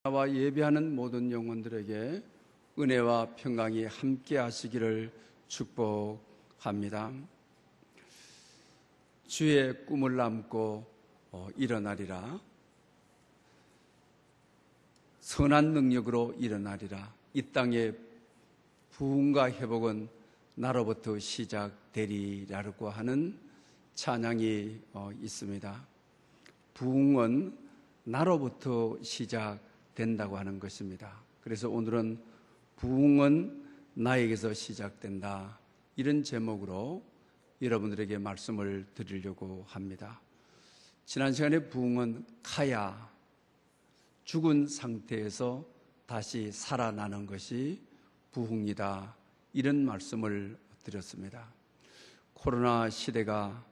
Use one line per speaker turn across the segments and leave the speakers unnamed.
나와 예배하는 모든 영혼들에게 은혜와 평강이 함께 하시기를 축복합니다. 주의 꿈을 안고 일어나리라. 선한 능력으로 일어나리라. 이 땅의 부흥과 회복은 나로부터 시작되리라고 하는 찬양이 있습니다. 부흥은 나로부터 시작된다고 하는 것입니다. 그래서 오늘은 부흥은 나에게서 시작된다, 이런 제목으로 여러분들에게 말씀을 드리려고 합니다. 지난 시간에 부흥은 카야, 죽은 상태에서 다시 살아나는 것이 부흥이다, 이런 말씀을 드렸습니다. 코로나 시대가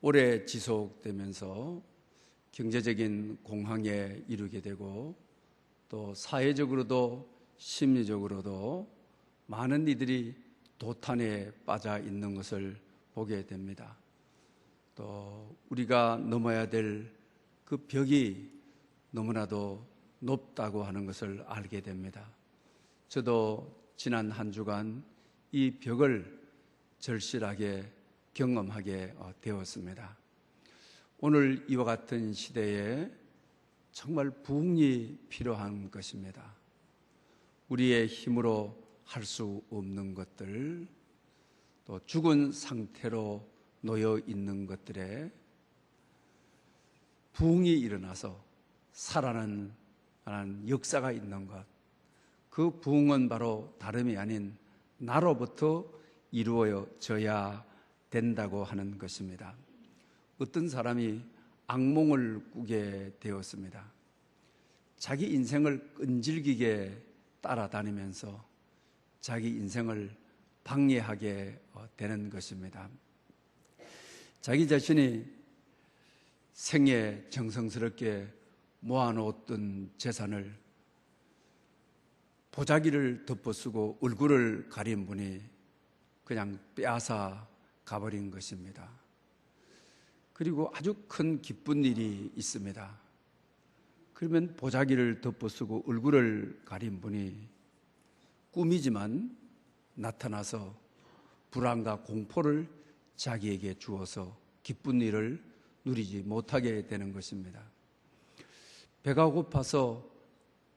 오래 지속되면서 경제적인 공황에 이르게 되고 또 사회적으로도 심리적으로도 많은 이들이 도탄에 빠져 있는 것을 보게 됩니다. 또 우리가 넘어야 될 그 벽이 너무나도 높다고 하는 것을 알게 됩니다. 저도 지난 한 주간 이 벽을 절실하게 경험하게 되었습니다. 오늘 이와 같은 시대에 정말 부흥이 필요한 것입니다. 우리의 힘으로 할 수 없는 것들, 또 죽은 상태로 놓여 있는 것들에 부흥이 일어나서 살아나는 역사가 있는 것, 그 부흥은 바로 다름이 아닌 나로부터 이루어져야 된다고 하는 것입니다. 어떤 사람이 악몽을 꾸게 되었습니다. 자기 인생을 끈질기게 따라다니면서 자기 인생을 방해하게 되는 것입니다. 자기 자신이 생애 정성스럽게 모아놓았던 재산을 보자기를 덮어쓰고 얼굴을 가린 분이 그냥 빼앗아 가버린 것입니다. 그리고 아주 큰 기쁜 일이 있습니다. 그러면 보자기를 덮어쓰고 얼굴을 가린 분이 꿈이지만 나타나서 불안과 공포를 자기에게 주어서 기쁜 일을 누리지 못하게 되는 것입니다. 배가 고파서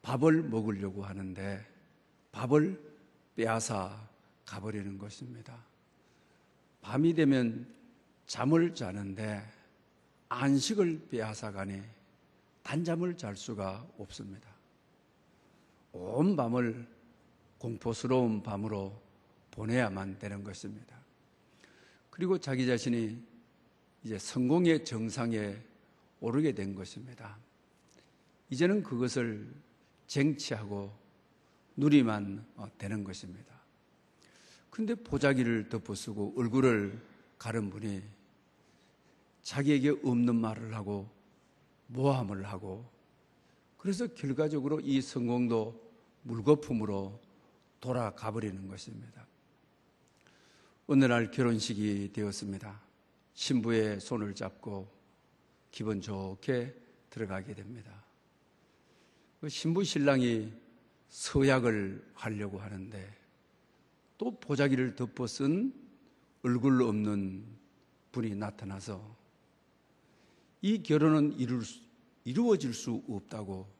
밥을 먹으려고 하는데 밥을 빼앗아 가버리는 것입니다. 밤이 되면 잠을 자는데 안식을 빼앗아 가니 단잠을 잘 수가 없습니다. 온 밤을 공포스러운 밤으로 보내야만 되는 것입니다. 그리고 자기 자신이 이제 성공의 정상에 오르게 된 것입니다. 이제는 그것을 쟁취하고 누리만 되는 것입니다. 그런데 보자기를 덮어쓰고 얼굴을 가른 분이 자기에게 없는 말을 하고 모함을 하고, 그래서 결과적으로 이 성공도 물거품으로 돌아가 버리는 것입니다. 어느 날 결혼식이 되었습니다. 신부의 손을 잡고 기분 좋게 들어가게 됩니다. 신부 신랑이 서약을 하려고 하는데 또 보자기를 덮어 쓴 얼굴 없는 분이 나타나서 이 결혼은 이루어질 수 없다고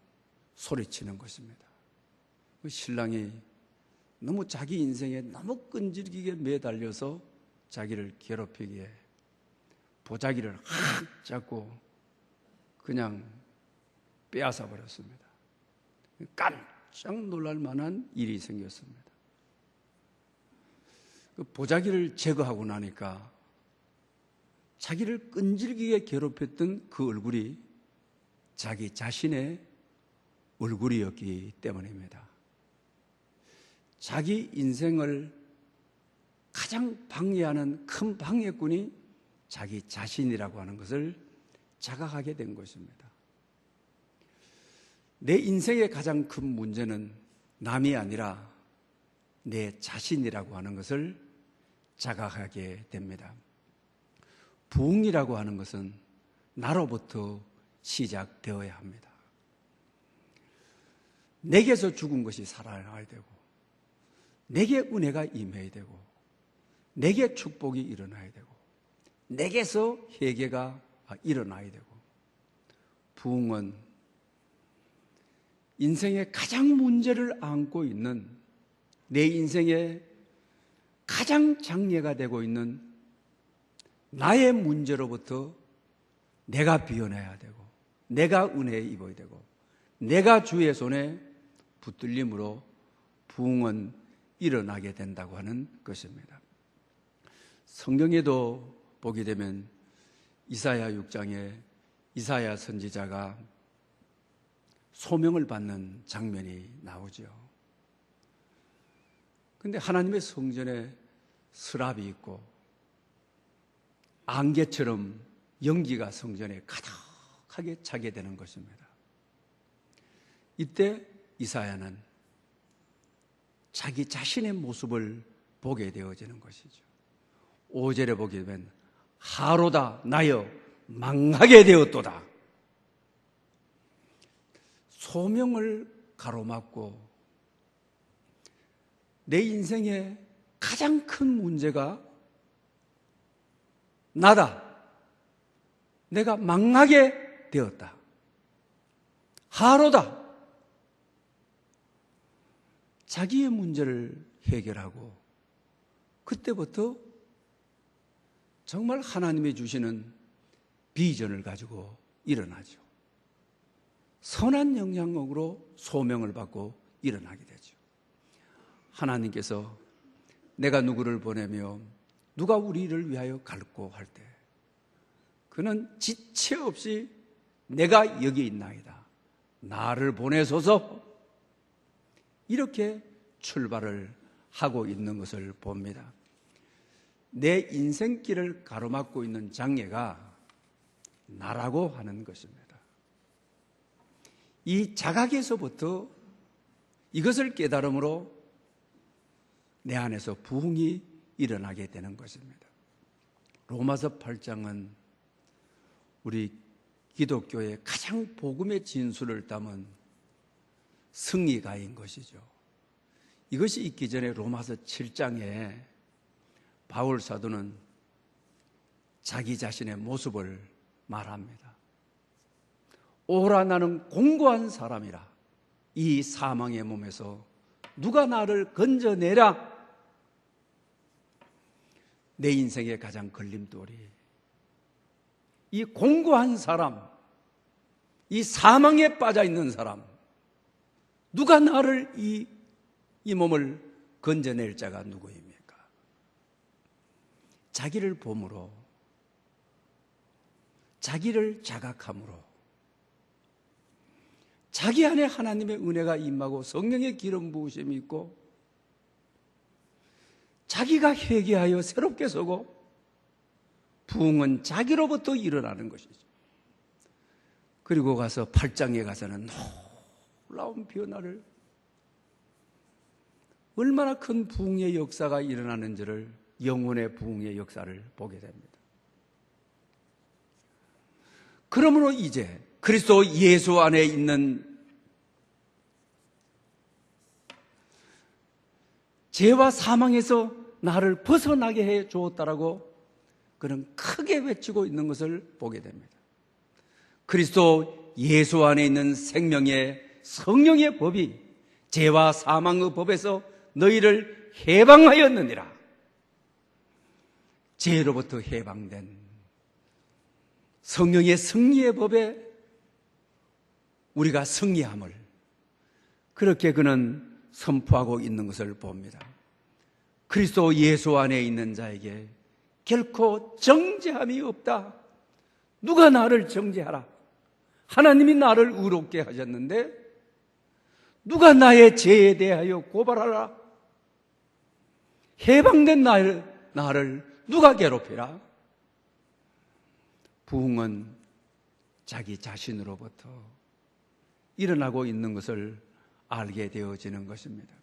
소리치는 것입니다. 신랑이 너무 자기 인생에 너무 끈질기게 매달려서 자기를 괴롭히기에 보자기를 확 잡고 그냥 빼앗아 버렸습니다. 깜짝 놀랄 만한 일이 생겼습니다. 그 보자기를 제거하고 나니까 자기를 끈질기게 괴롭혔던 그 얼굴이 자기 자신의 얼굴이었기 때문입니다. 자기 인생을 가장 방해하는 큰 방해꾼이 자기 자신이라고 하는 것을 자각하게 된 것입니다. 내 인생의 가장 큰 문제는 남이 아니라 내 자신이라고 하는 것을 자각하게 됩니다. 부흥이라고 하는 것은 나로부터 시작되어야 합니다. 내게서 죽은 것이 살아나야 되고, 내게 은혜가 임해야 되고, 내게 축복이 일어나야 되고, 내게서 회개가 일어나야 되고, 부흥은 인생의 가장 문제를 안고 있는, 내 인생의 가장 장애가 되고 있는 나의 문제로부터 내가 비워내야 되고, 내가 은혜에 입어야 되고, 내가 주의 손에 붙들림으로 부흥은 일어나게 된다고 하는 것입니다. 성경에도 보게 되면 이사야 6장에 이사야 선지자가 소명을 받는 장면이 나오죠. 그런데 하나님의 성전에 스랍이 있고 안개처럼 연기가 성전에 가득하게 차게 되는 것입니다. 이때 이사야는 자기 자신의 모습을 보게 되어지는 것이죠. 5절에 보게 되면 하로다 나여 망하게 되었도다. 소명을 가로막고 내 인생의 가장 큰 문제가 나다. 내가 망하게 되었다. 하로다. 자기의 문제를 해결하고 그때부터 정말 하나님이 주시는 비전을 가지고 일어나죠. 선한 영향력으로 소명을 받고 일어나게 되죠. 하나님께서 내가 누구를 보내며 누가 우리를 위하여 갈고 할 때 그는 지체 없이 내가 여기 있나이다. 나를 보내소서. 이렇게 출발을 하고 있는 것을 봅니다. 내 인생길을 가로막고 있는 장애가 나라고 하는 것입니다. 이 자각에서부터 이것을 깨달음으로 내 안에서 부흥이 일어나게 되는 것입니다. 로마서 8장은 우리 기독교의 가장 복음의 진수를 담은 승리가인 것이죠. 이것이 있기 전에 로마서 7장에 바울 사도는 자기 자신의 모습을 말합니다. 오라 나는 공고한 사람이라. 이 사망의 몸에서 누가 나를 건져내라. 내 인생의 가장 걸림돌이 이 공고한 사람, 이 사망에 빠져 있는 사람, 누가 나를 이 몸을 건져낼 자가 누구입니까? 자기를 봄으로, 자기를 자각함으로, 자기 안에 하나님의 은혜가 임하고 성령의 기름 부으심이 있고 자기가 회개하여 새롭게 서고 부흥은 자기로부터 일어나는 것이죠. 그리고 가서 8장에 가서는 놀라운 변화를, 얼마나 큰 부흥의 역사가 일어나는지를, 영혼의 부흥의 역사를 보게 됩니다. 그러므로 이제 그리스도 예수 안에 있는 죄와 사망에서 나를 벗어나게 해 주었다라고 그는 크게 외치고 있는 것을 보게 됩니다. 그리스도 예수 안에 있는 생명의 성령의 법이 죄와 사망의 법에서 너희를 해방하였느니라. 죄로부터 해방된 성령의 승리의 법에 우리가 승리함을 그렇게 그는 선포하고 있는 것을 봅니다. 그리스도 예수 안에 있는 자에게 결코 정죄함이 없다. 누가 나를 정죄하라. 하나님이 나를 의롭게 하셨는데 누가 나의 죄에 대하여 고발하라. 해방된 나를 누가 괴롭히라. 부흥은 자기 자신으로부터 일어나고 있는 것을 알게 되어지는 것입니다.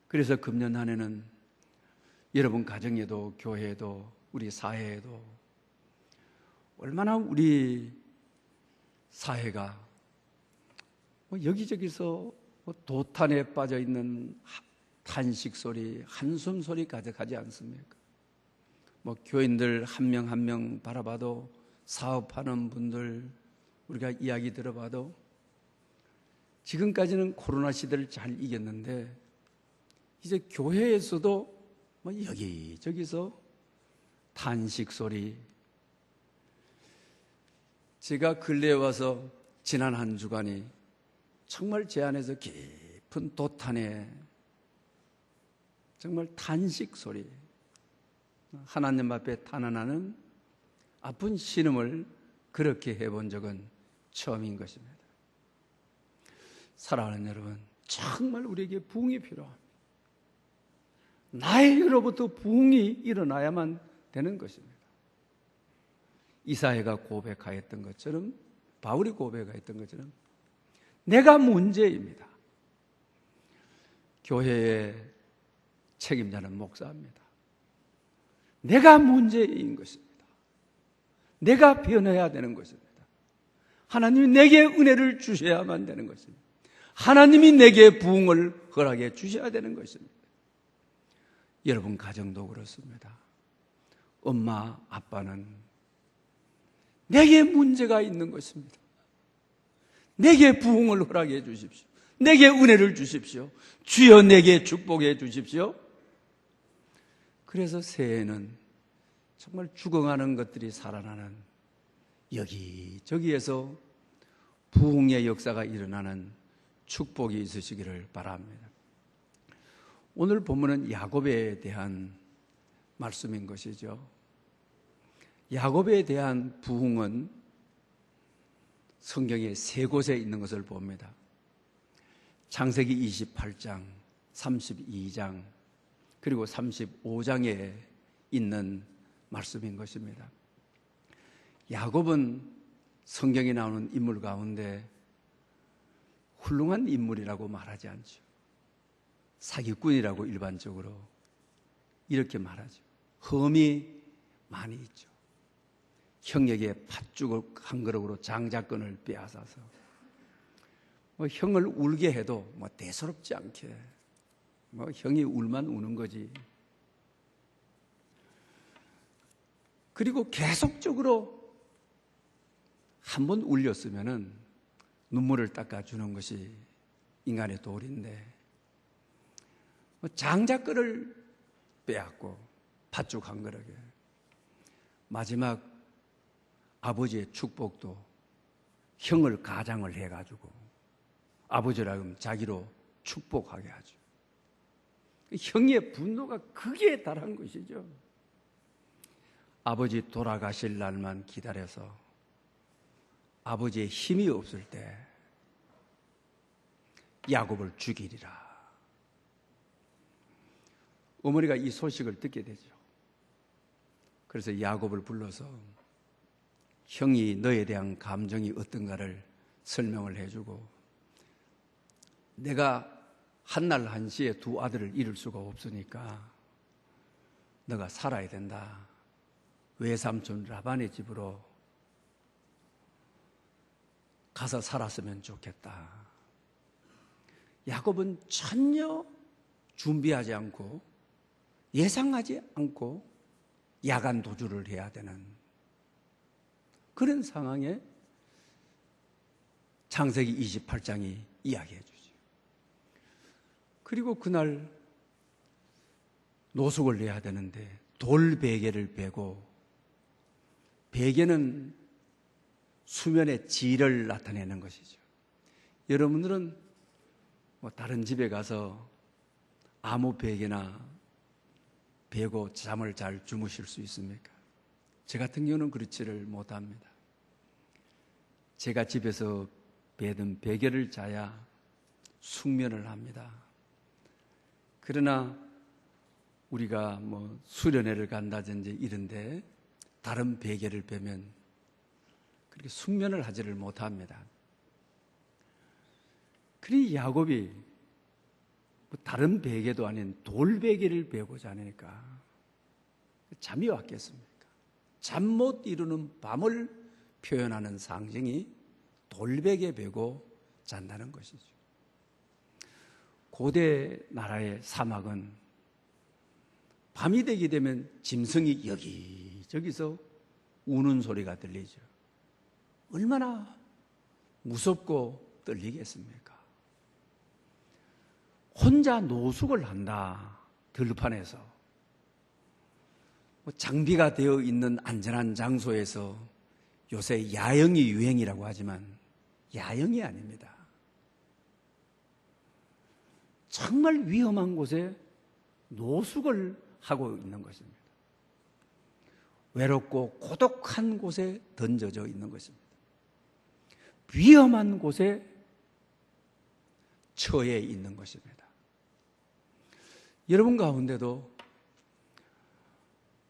그래서 금년 한 해는 여러분 가정에도 교회에도 우리 사회에도 얼마나 우리 사회가 여기저기서 도탄에 빠져 있는 탄식 소리, 한숨 소리 가득하지 않습니까? 교인들 한 명 한 명 바라봐도, 사업하는 분들 우리가 이야기 들어봐도 지금까지는 코로나 시대를 잘 이겼는데 이제 교회에서도 여기저기서 탄식 소리. 제가 근래에 와서 지난 한 주간이 정말 제 안에서 깊은 도탄에 정말 탄식 소리, 하나님 앞에 탄원하는 아픈 신음을 그렇게 해본 적은 처음인 것입니다. 사랑하는 여러분, 정말 우리에게 부흥이 필요합니다. 나에게로부터 부흥이 일어나야만 되는 것입니다. 이사야가 고백하였던 것처럼, 바울이 고백하였던 것처럼 내가 문제입니다. 교회의 책임자는 목사입니다. 내가 문제인 것입니다. 내가 변해야 되는 것입니다. 하나님이 내게 은혜를 주셔야만 되는 것입니다. 하나님이 내게 부흥을 허락해 주셔야 되는 것입니다. 여러분 가정도 그렇습니다. 엄마, 아빠는 내게 문제가 있는 것입니다. 내게 부흥을 허락해 주십시오. 내게 은혜를 주십시오. 주여 내게 축복해 주십시오. 그래서 새해에는 정말 죽어가는 것들이 살아나는, 여기저기에서 부흥의 역사가 일어나는 축복이 있으시기를 바랍니다. 오늘 본문은 야곱에 대한 말씀인 것이죠. 야곱에 대한 부흥은 성경에 세 곳에 있는 것을 봅니다. 창세기 28장, 32장, 그리고 35장에 있는 말씀인 것입니다. 야곱은 성경에 나오는 인물 가운데 훌륭한 인물이라고 말하지 않죠. 사기꾼이라고 일반적으로 이렇게 말하죠. 험이 많이 있죠. 형에게 팥죽을 한 그릇으로 장자권을 빼앗아서 형을 울게 해도 대수롭지 않게 형이 울만 우는 거지. 그리고 계속적으로 한 번 울렸으면은 눈물을 닦아주는 것이 인간의 도리인데 장자권을 빼앗고 팥죽 한 그릇에 마지막 아버지의 축복도 형을 가장을 해가지고 아버지라면 자기로 축복하게 하죠. 형의 분노가 극에 달한 것이죠. 아버지 돌아가실 날만 기다려서 아버지의 힘이 없을 때 야곱을 죽이리라. 어머니가 이 소식을 듣게 되죠. 그래서 야곱을 불러서 형이 너에 대한 감정이 어떤가를 설명을 해주고, 내가 한날 한시에 두 아들을 잃을 수가 없으니까 너가 살아야 된다. 외삼촌 라반의 집으로 가서 살았으면 좋겠다. 야곱은 전혀 준비하지 않고 예상하지 않고 야간 도주를 해야 되는 그런 상황에 창세기 28장이 이야기해 주죠. 그리고 그날 노숙을 해야 되는데 돌베개를 베고, 베개는 수면의 질을 나타내는 것이죠. 여러분들은 다른 집에 가서 아무 베개나 베고 잠을 잘 주무실 수 있습니까? 제 같은 경우는 그렇지를 못합니다. 제가 집에서 베든 베개를 자야 숙면을 합니다. 그러나 우리가 수련회를 간다든지 이런데 다른 베개를 베면 그렇게 숙면을 하지를 못합니다. 그리 야곱이 다른 베개도 아닌 돌베개를 베고자 하니까 잠이 왔겠습니까? 잠 못 이루는 밤을 표현하는 상징이 돌베개 베고 잔다는 것이죠. 고대 나라의 사막은 밤이 되게 되면 짐승이 여기저기서 우는 소리가 들리죠. 얼마나 무섭고 떨리겠습니까? 혼자 노숙을 한다, 들판에서. 장비가 되어 있는 안전한 장소에서 요새 야영이 유행이라고 하지만 야영이 아닙니다. 정말 위험한 곳에 노숙을 하고 있는 것입니다. 외롭고 고독한 곳에 던져져 있는 것입니다. 위험한 곳에 처해 있는 것입니다. 여러분 가운데도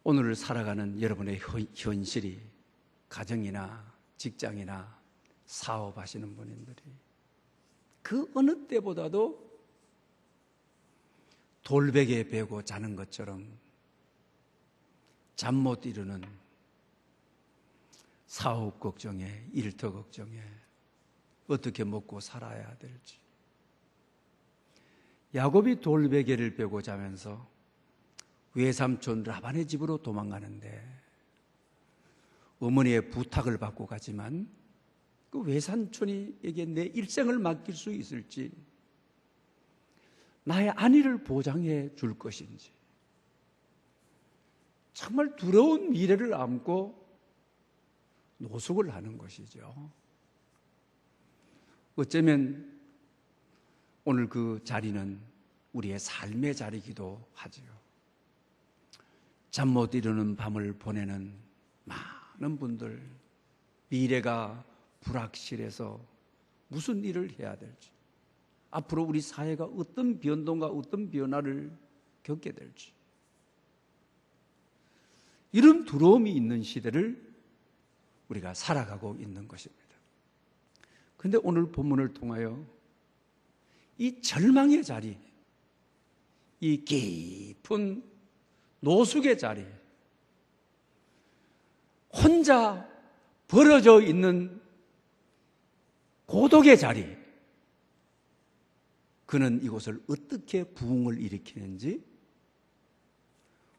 오늘을 살아가는 여러분의 현실이 가정이나 직장이나 사업하시는 분들이 그 어느 때보다도 돌베개 베고 자는 것처럼 잠 못 이루는 사업 걱정에, 일터 걱정에 어떻게 먹고 살아야 될지. 야곱이 돌베개를 베고 자면서 외삼촌 라반의 집으로 도망가는데 어머니의 부탁을 받고 가지만 그 외삼촌에게 내 일생을 맡길 수 있을지, 나의 안위를 보장해 줄 것인지, 정말 두려운 미래를 안고 노숙을 하는 것이죠. 어쩌면 오늘 그 자리는 우리의 삶의 자리이기도 하지요. 잠 못 이루는 밤을 보내는 많은 분들, 미래가 불확실해서 무슨 일을 해야 될지, 앞으로 우리 사회가 어떤 변동과 어떤 변화를 겪게 될지, 이런 두려움이 있는 시대를 우리가 살아가고 있는 것입니다. 그런데 오늘 본문을 통하여 이 절망의 자리, 이 깊은 노숙의 자리, 혼자 벌어져 있는 고독의 자리, 그는 이곳을 어떻게 부흥을 일으키는지,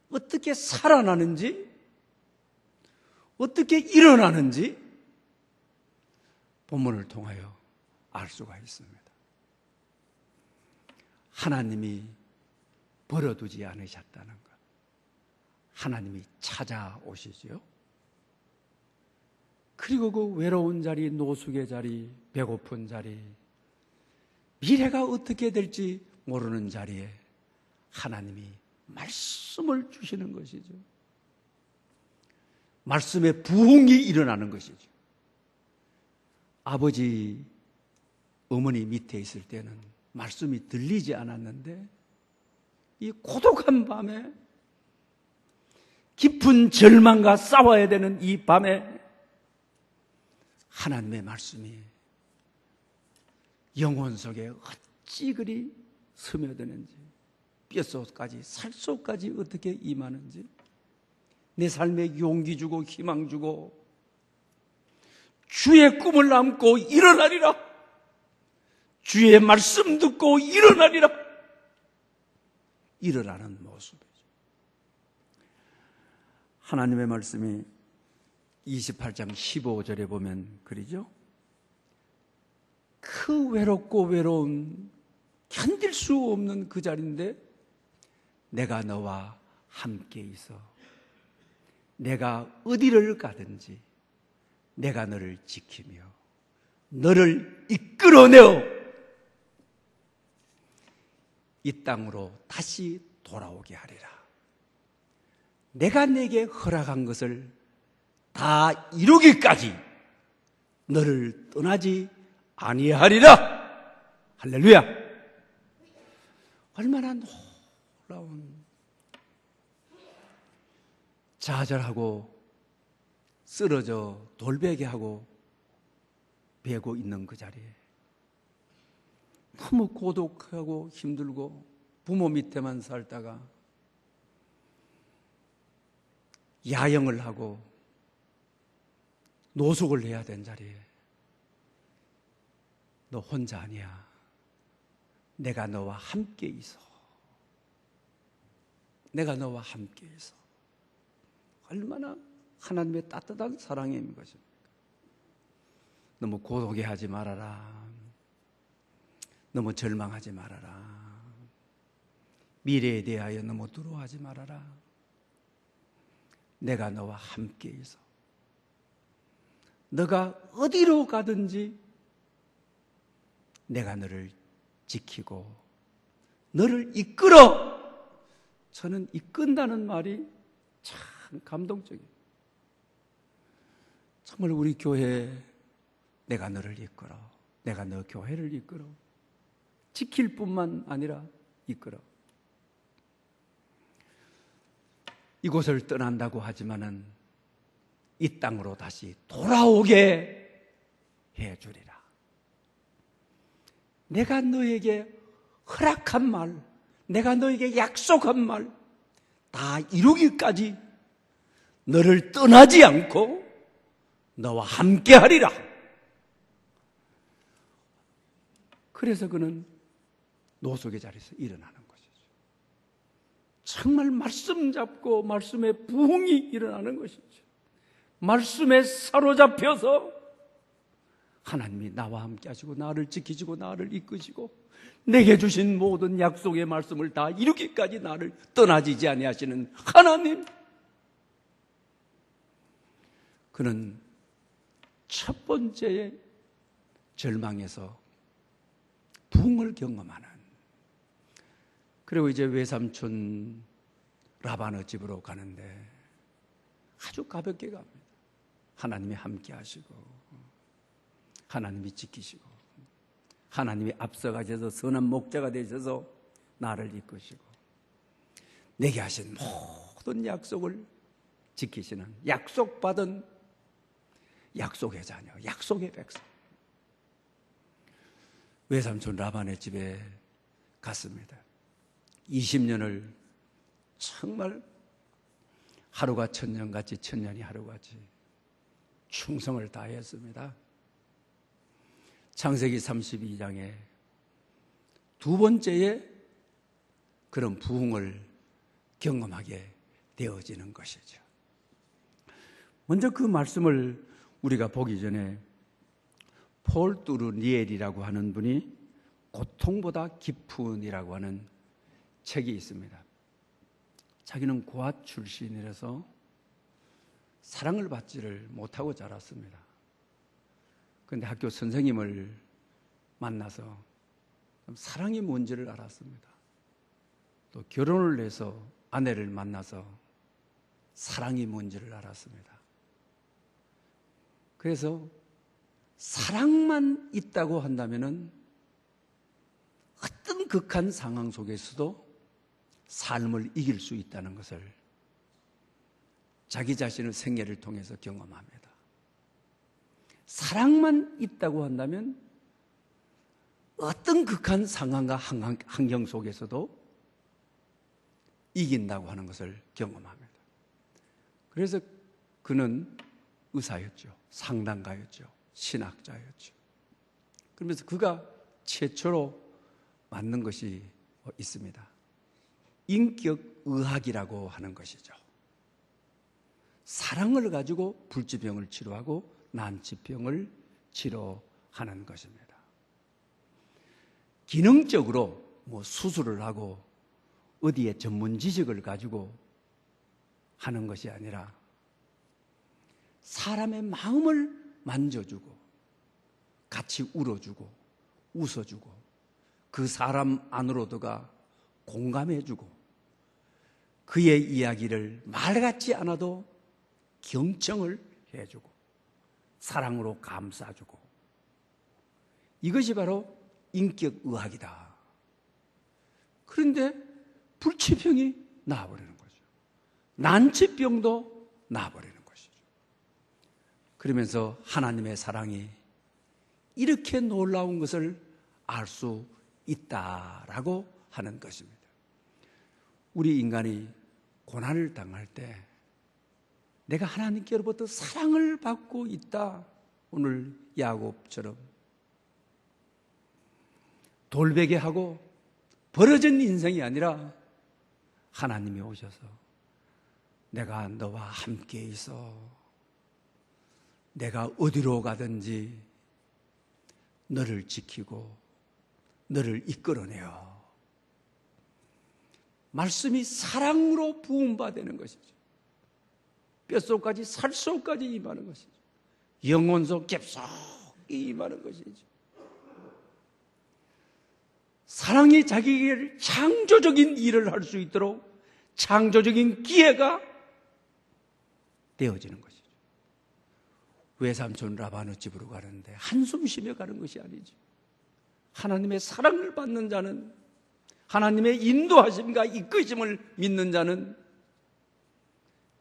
어떻게 살아나는지, 어떻게 일어나는지 본문을 통하여 알 수가 있습니다. 하나님이 버려두지 않으셨다는 것, 하나님이 찾아오시지요. 그리고 그 외로운 자리, 노숙의 자리, 배고픈 자리, 미래가 어떻게 될지 모르는 자리에 하나님이 말씀을 주시는 것이죠. 말씀의 부흥이 일어나는 것이죠. 아버지, 어머니 밑에 있을 때는 말씀이 들리지 않았는데 이 고독한 밤에, 깊은 절망과 싸워야 되는 이 밤에 하나님의 말씀이 영혼 속에 어찌 그리 스며드는지, 뼛속까지 살속까지 어떻게 임하는지, 내 삶에 용기 주고 희망 주고 주의 꿈을 안고 일어나리라, 주의 말씀 듣고 일어나리라, 일어나는 모습이죠. 하나님의 말씀이 28장 15절에 보면 그러죠. 그 외롭고 외로운, 견딜 수 없는 그 자리인데 내가 너와 함께 있어 내가 어디를 가든지 내가 너를 지키며 너를 이끌어내어 이 땅으로 다시 돌아오게 하리라. 내가 내게 허락한 것을 다 이루기까지 너를 떠나지 아니하리라. 할렐루야. 얼마나 놀라운, 좌절하고 쓰러져 돌베개하고 베고 있는 그 자리에 너무 고독하고 힘들고 부모 밑에만 살다가 야영을 하고 노숙을 해야 된 자리에 너 혼자 아니야. 내가 너와 함께 있어. 내가 너와 함께 있어. 얼마나 하나님의 따뜻한 사랑인 것입니까? 너무 고독해 하지 말아라. 너무 절망하지 말아라. 미래에 대하여 너무 두려워하지 말아라. 내가 너와 함께 있어. 너가 어디로 가든지 내가 너를 지키고 너를 이끌어. 저는 이끈다는 말이 참 감동적이에요. 정말 우리 교회에 내가 너를 이끌어. 내가 너 교회를 이끌어. 지킬 뿐만 아니라 이끌어. 이곳을 떠난다고 하지만은 이 땅으로 다시 돌아오게 해주리라. 내가 너에게 허락한 말, 내가 너에게 약속한 말 다 이루기까지 너를 떠나지 않고 너와 함께 하리라. 그래서 그는 노숙의 자리에서 일어나는 것이죠. 정말 말씀 잡고 말씀의 부흥이 일어나는 것이죠. 말씀에 사로잡혀서 하나님이 나와 함께 하시고 나를 지키시고 나를 이끄시고 내게 주신 모든 약속의 말씀을 다 이루기까지 나를 떠나지지 아니하시는 하나님. 그는 첫 번째의 절망에서 부흥을 경험하는, 그리고 이제 외삼촌 라반의 집으로 가는데 아주 가볍게 갑니다. 하나님이 함께 하시고 하나님이 지키시고 하나님이 앞서가셔서 선한 목자가 되셔서 나를 이끄시고 내게 하신 모든 약속을 지키시는 약속받은 약속의 자녀, 약속의 백성. 외삼촌 라반의 집에 갔습니다. 20년을 정말 하루가 천년같이 천년이 하루같이 충성을 다했습니다. 창세기 32장에 두 번째의 그런 부흥을 경험하게 되어지는 것이죠. 먼저 그 말씀을 우리가 보기 전에 폴 뚜르니엘이라고 하는 분이 고통보다 깊은이라고 하는 책이 있습니다. 자기는 고아 출신이라서 사랑을 받지를 못하고 자랐습니다. 그런데 학교 선생님을 만나서 사랑이 뭔지를 알았습니다. 또 결혼을 해서 아내를 만나서 사랑이 뭔지를 알았습니다. 그래서 사랑만 있다고 한다면은 어떤 극한 상황 속에서도 삶을 이길 수 있다는 것을 자기 자신의 생애를 통해서 경험합니다. 사랑만 있다고 한다면 어떤 극한 상황과 환경 속에서도 이긴다고 하는 것을 경험합니다. 그래서 그는 의사였죠. 상담가였죠. 신학자였죠. 그러면서 그가 최초로 만든 것이 있습니다. 인격의학이라고 하는 것이죠. 사랑을 가지고 불치병을 치료하고 난치병을 치료하는 것입니다. 기능적으로 수술을 하고 어디에 전문 지식을 가지고 하는 것이 아니라 사람의 마음을 만져주고 같이 울어주고 웃어주고 그 사람 안으로 들어가 공감해주고 그의 이야기를 말 같지 않아도 경청을 해주고 사랑으로 감싸주고, 이것이 바로 인격의학이다. 그런데 불치병이 나아버리는 거죠. 난치병도 나아버리는 것이죠. 그러면서 하나님의 사랑이 이렇게 놀라운 것을 알 수 있다라고 하는 것입니다. 우리 인간이 고난을 당할 때 내가 하나님께로부터 사랑을 받고 있다. 오늘 야곱처럼 돌베개하고 벌어진 인생이 아니라 하나님이 오셔서 내가 너와 함께 있어. 내가 어디로 가든지 너를 지키고 너를 이끌어내어. 말씀이 사랑으로 부음받는 것이죠. 뼛속까지 살속까지 임하는 것이죠. 영혼속 깊숙이 임하는 것이죠. 사랑이 자기에게 창조적인 일을 할 수 있도록 창조적인 기회가 되어지는 것이죠. 외삼촌 라바노 집으로 가는데 한숨 쉬며 가는 것이 아니죠. 하나님의 사랑을 받는 자는, 하나님의 인도하심과 이끄심을 믿는 자는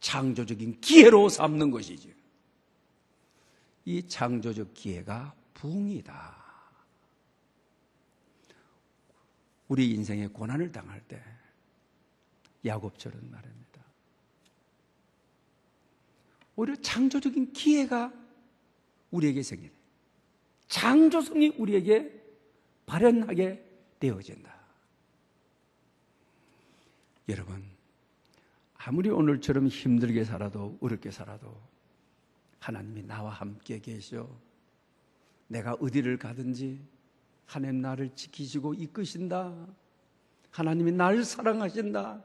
창조적인 기회로 삼는 것이죠. 이 창조적 기회가 부흥이다. 우리 인생에 고난을 당할 때 야곱처럼 말합니다. 오히려 창조적인 기회가 우리에게 생기네. 창조성이 우리에게 발현하게 되어진다. 여러분, 아무리 오늘처럼 힘들게 살아도 어렵게 살아도 하나님이 나와 함께 계셔. 내가 어디를 가든지 하나님 나를 지키시고 이끄신다. 하나님이 나를 사랑하신다.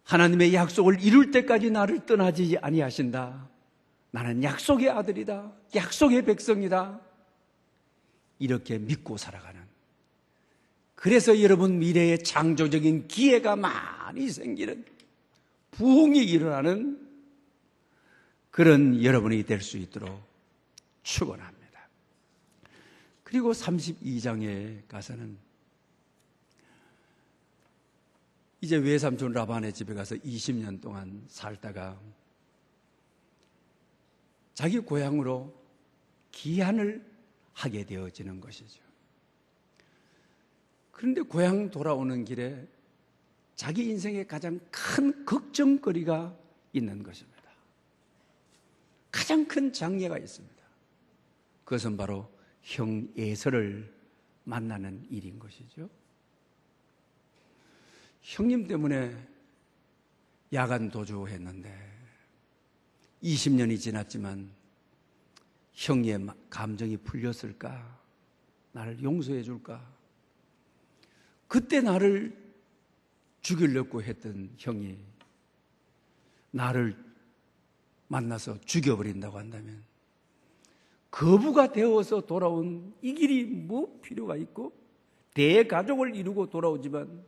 하나님의 약속을 이룰 때까지 나를 떠나지 아니하신다. 나는 약속의 아들이다. 약속의 백성이다. 이렇게 믿고 살아가는, 그래서 여러분 미래에 창조적인 기회가 많이 생기는, 부흥이 일어나는 그런 여러분이 될 수 있도록 축원합니다. 그리고 32장에 가서는 이제 외삼촌 라반의 집에 가서 20년 동안 살다가 자기 고향으로 귀환을 하게 되어지는 것이죠. 그런데 고향 돌아오는 길에 자기 인생에 가장 큰 걱정거리가 있는 것입니다. 가장 큰 장애가 있습니다. 그것은 바로 형 에서를 만나는 일인 것이죠. 형님 때문에 야간 도주했는데 20년이 지났지만 형의 감정이 풀렸을까? 나를 용서해 줄까? 그때 나를 죽이려고 했던 형이 나를 만나서 죽여버린다고 한다면 거부가 되어서 돌아온 이 길이 뭐 필요가 있고, 대가족을 이루고 돌아오지만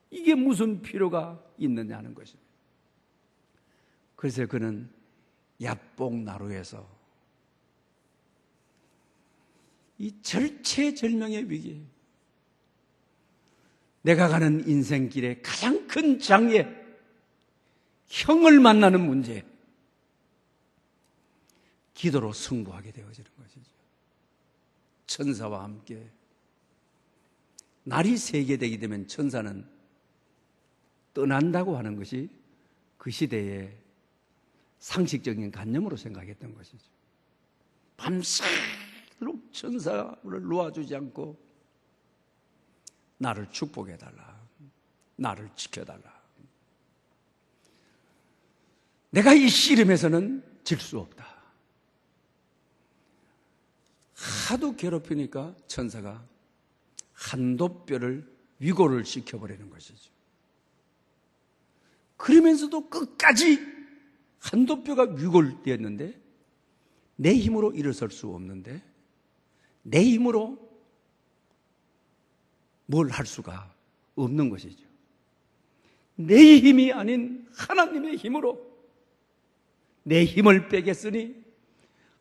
이게 무슨 필요가 있느냐는 것입니다. 그래서 그는 야복나루에서 이 절체절명의 위기, 내가 가는 인생길의 가장 큰 장애, 형을 만나는 문제, 기도로 승부하게 되어지는 것이죠. 천사와 함께 날이 새게 되게 되면 천사는 떠난다고 하는 것이 그 시대의 상식적인 관념으로 생각했던 것이죠. 밤새도록 천사를 놓아주지 않고 나를 축복해달라, 나를 지켜달라. 내가 이 씨름에서는 질 수 없다. 하도 괴롭히니까 천사가 한도뼈를 위고를 시켜버리는 것이죠. 그러면서도 끝까지 한도뼈가 위골되었는데 내 힘으로 일어설 수 없는데 내 힘으로 뭘 할 수가 없는 것이죠. 내 힘이 아닌 하나님의 힘으로 내 힘을 빼겠으니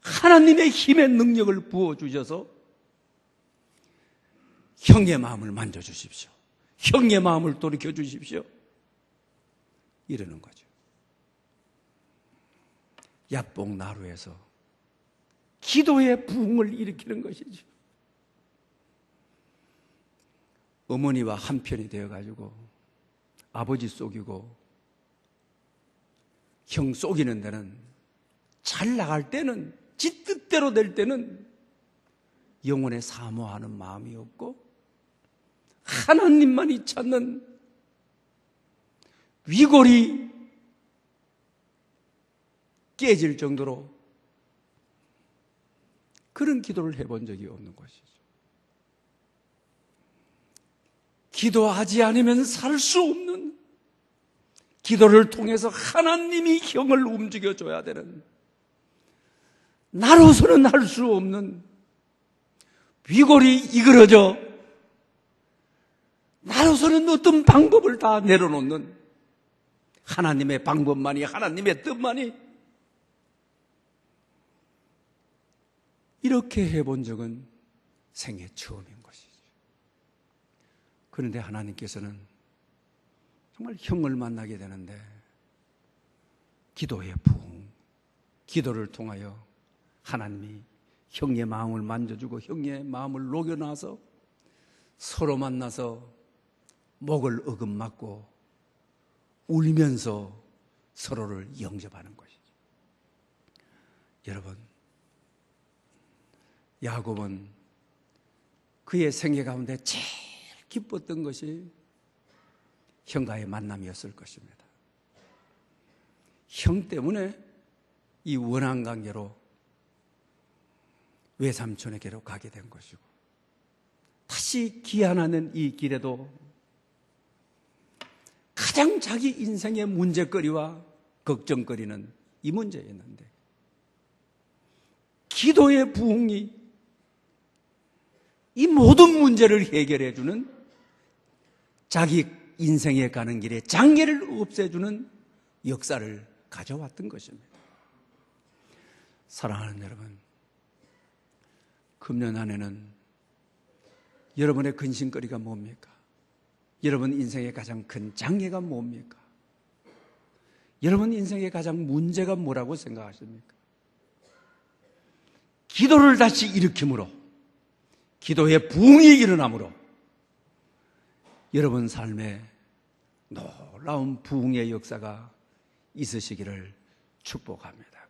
하나님의 힘의 능력을 부어주셔서 형의 마음을 만져주십시오. 형의 마음을 돌이켜주십시오. 이러는 거죠. 야복나루에서 기도의 부흥을 일으키는 것이죠. 어머니와 한편이 되어가지고 아버지 속이고 형 속이는 데는, 잘 나갈 때는, 지 뜻대로 될 때는 영혼에 사모하는 마음이 없고 하나님만이 찾는 위골이 깨질 정도로 그런 기도를 해본 적이 없는 것이죠. 기도하지 않으면 살 수 없는, 기도를 통해서 하나님이 형을 움직여줘야 되는, 나로서는 할 수 없는 위골이 이그러져 나로서는 어떤 방법을 다 내려놓는 하나님의 방법만이, 하나님의 뜻만이, 이렇게 해본 적은 생애 처음인 것이죠. 그런데 하나님께서는 정말 형을 만나게 되는데 기도의 부흥, 기도를 통하여 하나님이 형의 마음을 만져주고 형의 마음을 녹여놔서 서로 만나서 목을 어긋맞고 울면서 서로를 영접하는 것이죠. 여러분, 야곱은 그의 생애 가운데 제일 기뻤던 것이 형과의 만남이었을 것입니다. 형 때문에 이 원한 관계로 외삼촌에게로 가게 된 것이고, 다시 귀환하는 이 길에도 가장 자기 인생의 문제거리와 걱정거리는 이 문제였는데, 기도의 부흥이 이 모든 문제를 해결해 주는, 자기 인생에 가는 길에 장애를 없애주는 역사를 가져왔던 것입니다. 사랑하는 여러분, 금년 한 해는 여러분의 근심거리가 뭡니까? 여러분 인생의 가장 큰 장애가 뭡니까? 여러분 인생의 가장 문제가 뭐라고 생각하십니까? 기도를 다시 일으킴으로, 기도의 부흥이 일어남으로 여러분 삶에 놀라운 부흥의 역사가 있으시기를 축복합니다.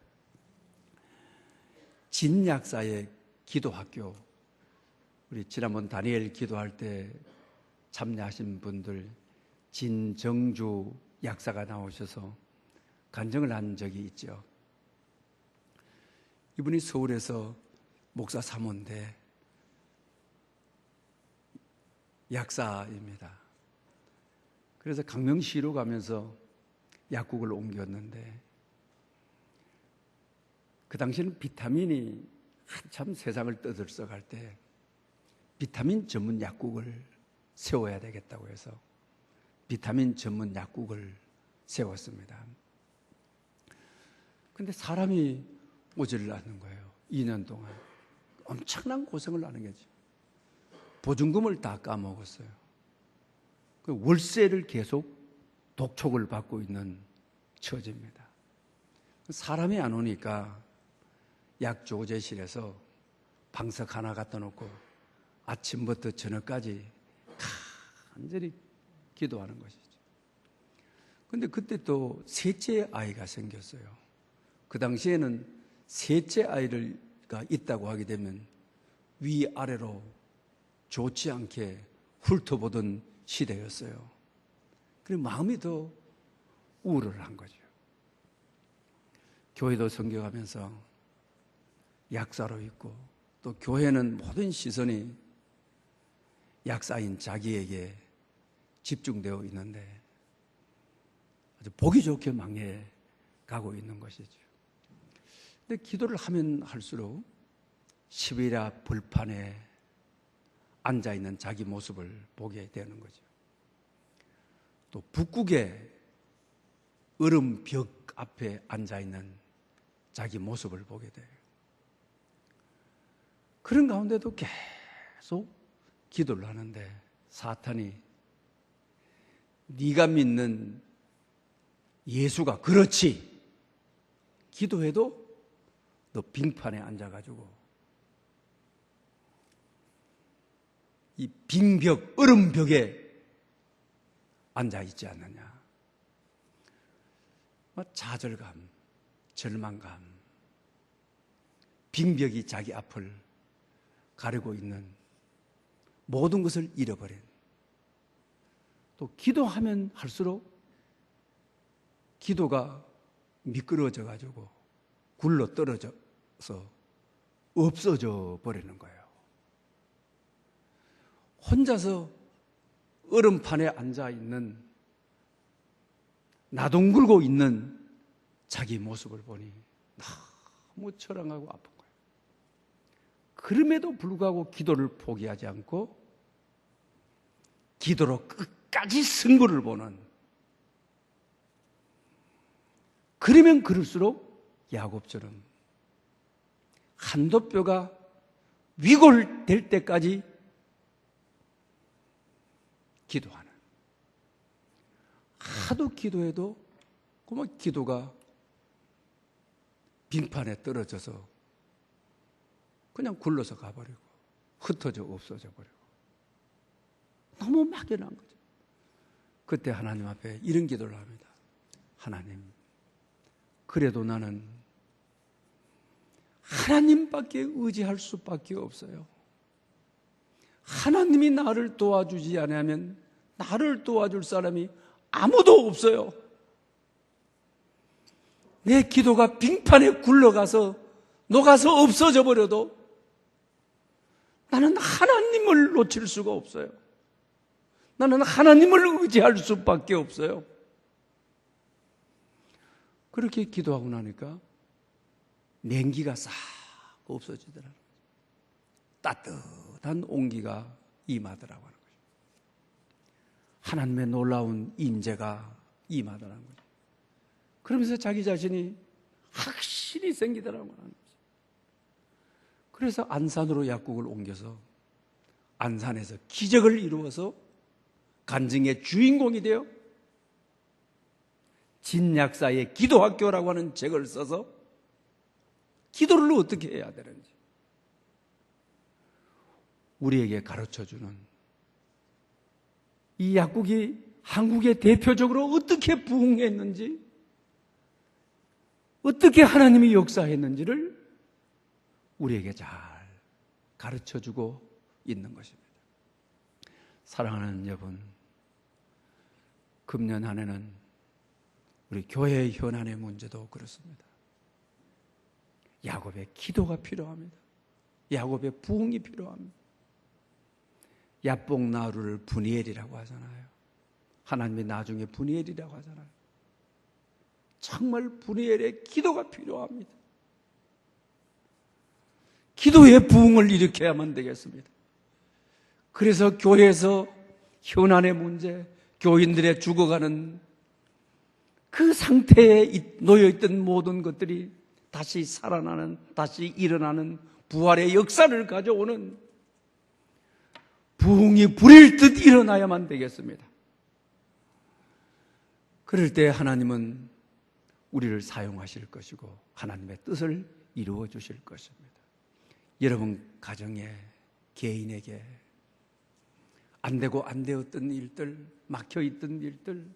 진약사의 기도학교, 우리 지난번 다니엘 기도할 때 참여하신 분들, 진정주 약사가 나오셔서 간증을 한 적이 있죠. 이분이 서울에서 목사 사모인데 약사입니다. 그래서 강명시로 가면서 약국을 옮겼는데, 그 당시에는 비타민이 한참 세상을 떠들썩할 때 비타민 전문 약국을 세워야 되겠다고 해서 비타민 전문 약국을 세웠습니다. 그런데 사람이 오지를 않는 거예요. 2년 동안 엄청난 고생을 하는 거죠. 보증금을 다 까먹었어요. 월세를 계속 독촉을 받고 있는 처지입니다. 사람이 안 오니까 약조제실에서 방석 하나 갖다 놓고 아침부터 저녁까지 간절히 기도하는 것이죠. 그런데 그때 또 셋째 아이가 생겼어요. 그 당시에는 셋째 아이가 있다고 하게 되면 위아래로 좋지 않게 훑어보던 시대였어요. 그래서 마음이 더 우울을 한 거죠. 교회도 섬겨가면서 약사로 있고, 또 교회는 모든 시선이 약사인 자기에게 집중되어 있는데 아주 보기 좋게 망해 가고 있는 것이죠. 근데 기도를 하면 할수록 시베리아 벌판에 앉아있는 자기 모습을 보게 되는 거죠. 또 북극의 얼음 벽 앞에 앉아있는 자기 모습을 보게 돼요. 그런 가운데도 계속 기도를 하는데 사탄이 네가 믿는 예수가 그렇지, 기도해도 너 빙판에 앉아가지고 이 빙벽, 얼음벽에 앉아있지 않느냐. 좌절감, 절망감, 빙벽이 자기 앞을 가리고 있는 모든 것을 잃어버린, 또 기도하면 할수록 기도가 미끄러져 가지고 굴러 떨어져서 없어져 버리는 거예요. 혼자서 얼음판에 앉아 있는, 나동굴고 있는 자기 모습을 보니 너무 처량하고 아픈 거예요. 그럼에도 불구하고 기도를 포기하지 않고 기도로 끝까지 승부를 보는, 그러면 그럴수록 야곱처럼 한도뼈가 위골될 때까지 기도하는, 하도 기도해도 그만 기도가 빙판에 떨어져서 그냥 굴러서 가버리고 흩어져 없어져 버리고 너무 막연한 거죠. 그때 하나님 앞에 이런 기도를 합니다. 하나님, 그래도 나는 하나님밖에 의지할 수밖에 없어요. 하나님이 나를 도와주지 않으면 나를 도와줄 사람이 아무도 없어요. 내 기도가 빙판에 굴러가서 녹아서 없어져 버려도 나는 하나님을 놓칠 수가 없어요. 나는 하나님을 의지할 수밖에 없어요. 그렇게 기도하고 나니까 냉기가 싹 없어지더라고요. 따뜻한 온기가 임하더라고 하는 거죠. 하나님의 놀라운 임재가 임하더라는 거죠. 그러면서 자기 자신이 확신이 생기더라고 하는 거죠. 그래서 안산으로 약국을 옮겨서 안산에서 기적을 이루어서 간증의 주인공이 되어 진약사의 기도학교라고 하는 책을 써서 기도를 어떻게 해야 되는지 우리에게 가르쳐주는, 이 약국이 한국에 대표적으로 어떻게 부흥했는지, 어떻게 하나님이 역사했는지를 우리에게 잘 가르쳐주고 있는 것입니다. 사랑하는 여러분, 금년 한 해는 우리 교회의 현안의 문제도 그렇습니다. 야곱의 기도가 필요합니다. 야곱의 부흥이 필요합니다. 야복 나루를 분이엘이라고 하잖아요. 하나님이 나중에 분이엘이라고 하잖아요. 정말 분이엘의 기도가 필요합니다. 기도의 부흥을 일으켜야만 되겠습니다. 그래서 교회에서 현안의 문제, 교인들의 죽어가는 그 상태에 놓여있던 모든 것들이 다시 살아나는, 다시 일어나는 부활의 역사를 가져오는 부흥이 불일 듯 일어나야만 되겠습니다. 그럴 때 하나님은 우리를 사용하실 것이고 하나님의 뜻을 이루어 주실 것입니다. 여러분 가정에, 개인에게 안 되고 안 되었던 일들, 막혀있던 일들,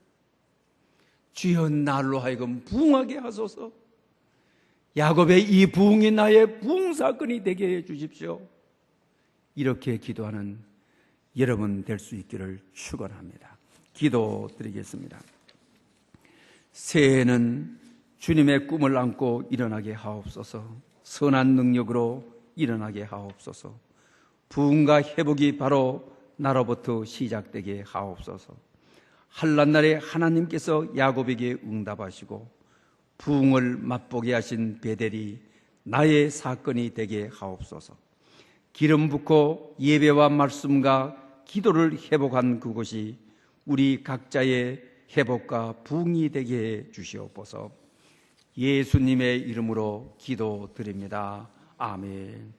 주여 날로 하여금 부흥하게 하소서. 야곱의 이 부흥이 나의 부흥사건이 되게 해 주십시오. 이렇게 기도하는 여러분 될 수 있기를 축원합니다. 기도드리겠습니다. 새해에는 주님의 꿈을 안고 일어나게 하옵소서. 선한 능력으로 일어나게 하옵소서. 부흥과 회복이 바로 나로부터 시작되게 하옵소서. 한란날에 하나님께서 야곱에게 응답하시고 부흥을 맛보게 하신 베델이 나의 사건이 되게 하옵소서. 기름 붓고 예배와 말씀과 기도를 회복한 그곳이 우리 각자의 회복과 부흥이 되게 해 주시옵소서. 예수님의 이름으로 기도드립니다. 아멘.